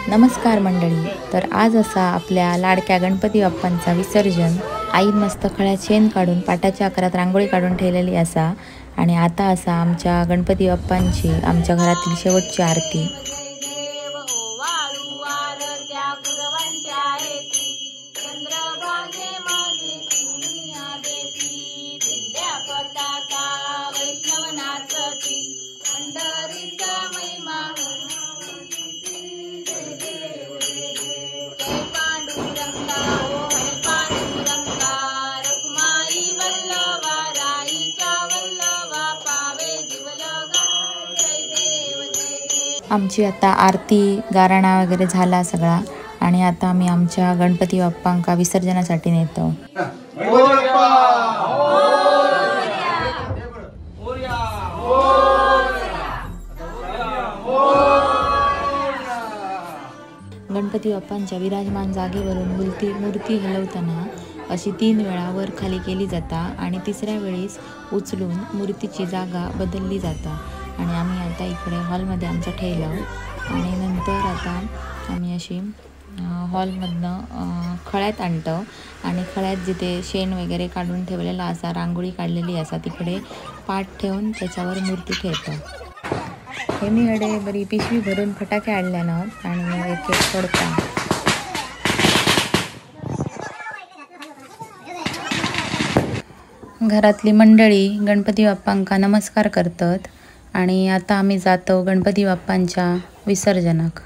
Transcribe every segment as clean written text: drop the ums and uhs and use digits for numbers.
नमस्कार मंडळी. तर आज असा आपल्या लाडक्या गणपती बाप्पांचा विसर्जन. आई मस्त खळ्यात शेण काढून पाटाच्या आकारात रांगोळी काढून ठेवलेली असा. आणि आता असा आमच्या गणपती बाप्पांची आमच्या घरातील शेवटची आरती. आमची आता आरती गाराणा वगैरे झाला सगळा. आणि आता आम्ही आमच्या गणपती बाप्पांका विसर्जनासाठी नेतो. गणपती बाप्पांच्या विराजमान जागेवरून मूर्ती हलवताना अशी 3 वेळा वर खाली केली जाता आणि तिसऱ्या वेळेस उचलून मूर्तीची जागा बदलली जाता. आणि आम्ही आता इकडे हॉलमध्ये ठेवलं. आणि नंतर आता आम्ही अशी हॉलमधनं खळ्यात आणतो. आणि खळ्यात जिथे शेण वगैरे काढून ठेवलेला असा, रांगोळी काढलेली असा, तिकडे पाट ठेवून त्याच्यावर मूर्ती ठेवतो. हे मी हडे बरी पिशवी भरून फटाके आणल्यानं आणि एक एक फोडता. घरातली मंडळी गणपती बाप्पांका नमस्कार करतात. आणि आता आम्ही जातो गणपती बाप्पांच्या विसर्जनाक.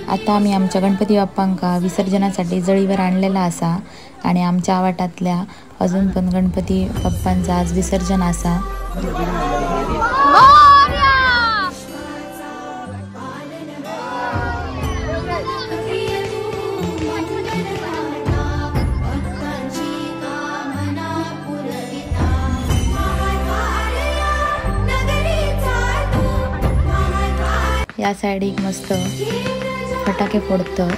आता आम्ही आमच्या गणपती बाप्पांका विसर्जनासाठी जळीवर आणलेला असा. आणि आमच्या आवाटातल्या अजून पण गणपती बाप्पांचा आज विसर्जन असा. या साईड एक मस्त फटाके फोडतात.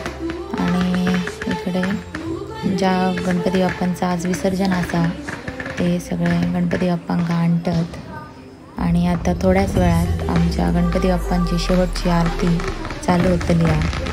आणि इकडे ज्या गणपती बाप्पांचं आज विसर्जन असा ते सगळे गणपती बाप्पांका आणतात. आणि आता थोड्याच वेळात आमच्या गणपती बाप्पांची शेवटची आरती चालू होतली आहे.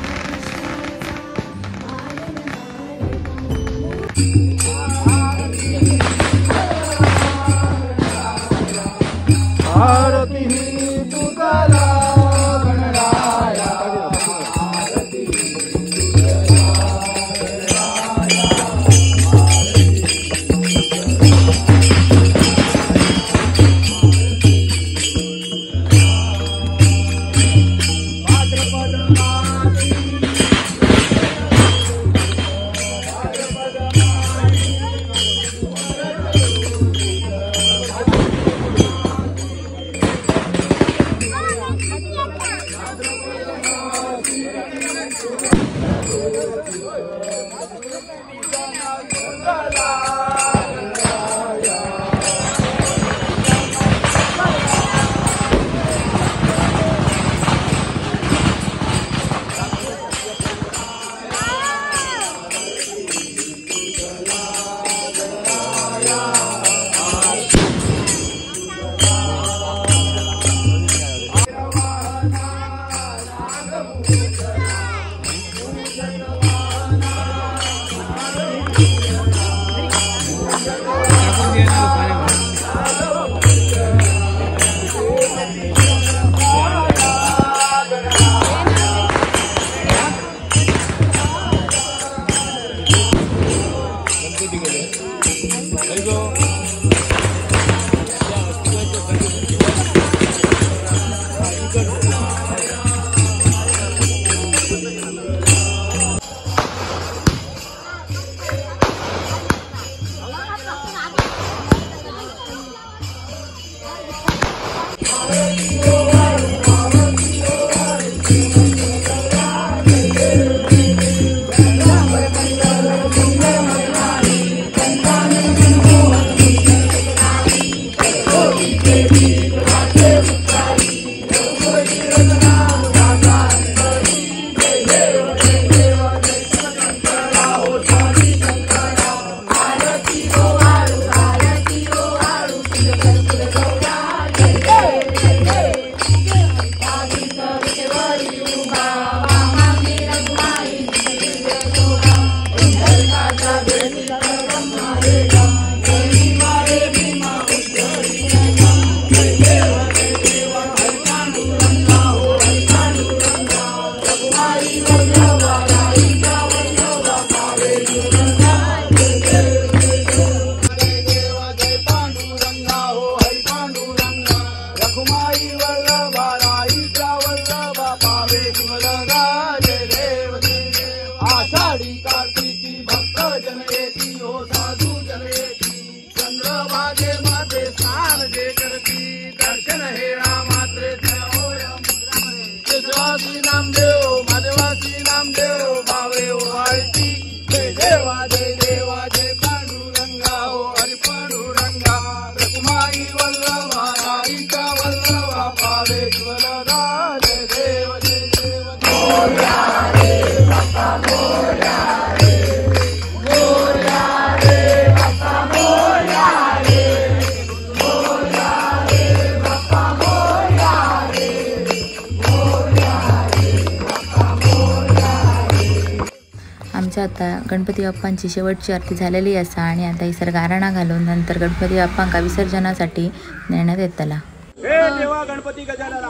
आता गणपती बाप्पांची शेवटची आरती झालेली असा आणि आता इसर गाराणा घालून नंतर गणपती बाप्पांका विसर्जनासाठी नेण्यात येतला। हे देवा गणपती गजानना,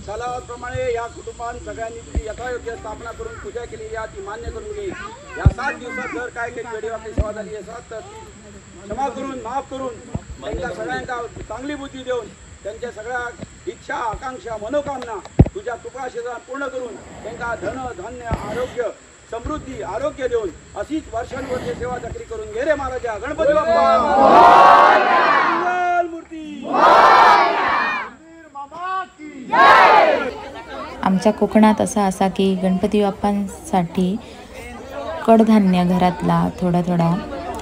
सलावाप्रमाणे या कुटुंबान सगळ्यांनी तुझी यथायोग्य स्थापना करून पूजा केली या ती मान्य करून घे। या 7 दिवसात जर काय काही वेळी आपली सेवा झाली असत तर क्षमा करून माफ करून त्यांच्या सगळ्यांना चांगली बुद्धी देऊन त्यांच्या सगळ्या इच्छा आकांक्षा मनोकामना तुझ्या कृपाशीर्वादाने पूर्ण करून त्यांना धन धान्य आरोग्य समृद्धी आरोग्य देऊन अशीच वर्षानुवर्षे सेवा चक्री करून घे रे महाराजा गणपती बाप्पा मूर्ती। आमच्या कोकणात असा असा की गणपती बाप्पांसाठी कडधान्य घरातला थोडा थोडा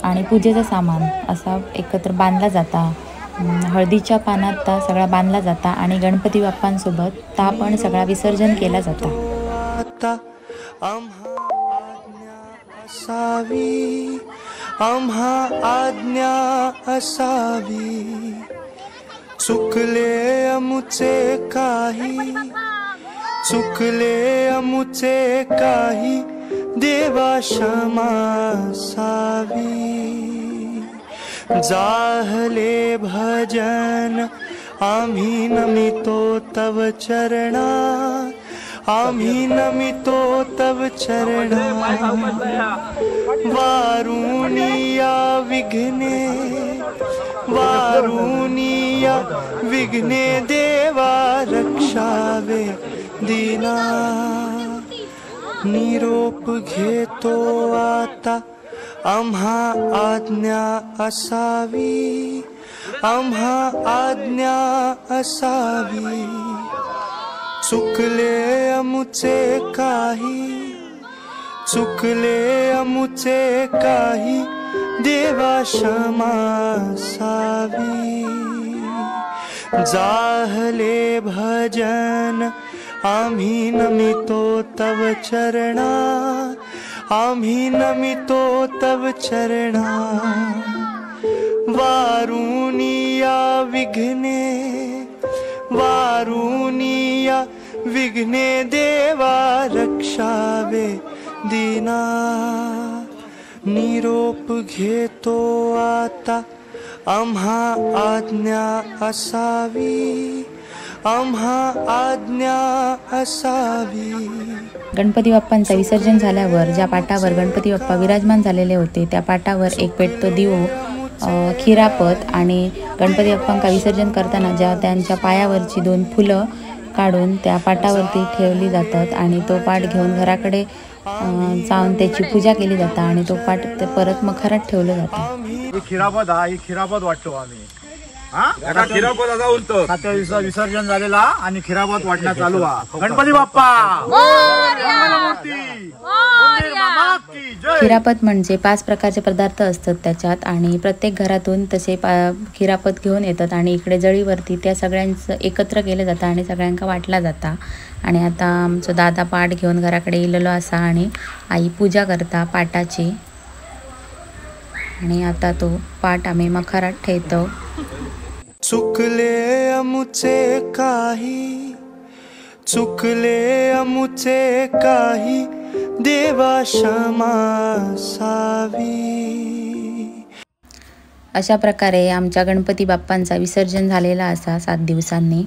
आणि पूजेचं सामान असा एकत्र बांधला जाता। हळदीच्या पानात ता सगळा बांधला जाता आणि गणपती बाप्पांसोबत ता पण सगळा विसर्जन केला जाता। आम्हा आज्ञा असावी, चुकले अमुचे काही, चुकले अमुचे काही, देवा क्षमा असावी। जाहले भजन आम्ही नमितो तव चरणा, आम्ही नमितो तव चरणा। वारुणिया विघ्ने, वारुणिया विघ्ने, देवा रक्षावे दीना। निरोप घेतो आता आम्हा आज्ञा असावी, आम्हा आज्ञा असावी। चुकले अमुचे काही, चुकले अमुचे काही, देवा क्षमा असावी। जाहले भजन आम्ही नमितो तव चरणा, आम्ही नमितो तव चरणा। वारुणिया विघ्ने, वारुणिया विघ्ने, देवा रक्षावे दीना। निरोप घेतो आता आम्हा आज्ञा असावी, आम्हा आज्ञा असावी। गणपती बाप्पांचा विसर्जन झाल्यावर ज्या पाटावर गणपती बाप्पा विराजमान झालेले होते त्या पाटावर एक पेटतो दिवो खिरापत आणि गणपती बाप्पांका विसर्जन करताना जेव्हा त्यांच्या पायावरची 2 फुलं काढून त्या पाटावरती ठेवली जातात आणि तो पाट घेऊन घराकडे जाऊन त्याची पूजा केली जाते आणि तो पाट परत मखरात ठेवलं जातं. खिरापत हा खिरापत वाटतो आम्ही खिरापत असा उरतो. 7व्या दिवसा विसर्जन झालेला आणि खिरापत वाटणं चालू हा. गणपती बाप्पा खिरापत म्हणजे 5 प्रकारचे पदार्थ असतात त्याच्यात आणि प्रत्येक घरातून तसे खिरापत घेऊन येतात आणि इकडे जळीवरती त्या सगळ्यांचं एकत्र केलं जातं आणि सगळ्यांका वाटला जाता. आणि आता आमचं दादा पाट घेऊन घराकडे इलेलो असा आणि आई पूजा करता पाटाची. आणि आता तो पाट आम्ही मखरात ठेवतो. चुकले अमुचे काही, चुकले अमुचे काही, देवा क्षमा असावी. अशा प्रकारे आमच्या गणपती बाप्पांचा विसर्जन झालेला असा 7 दिवसांनी.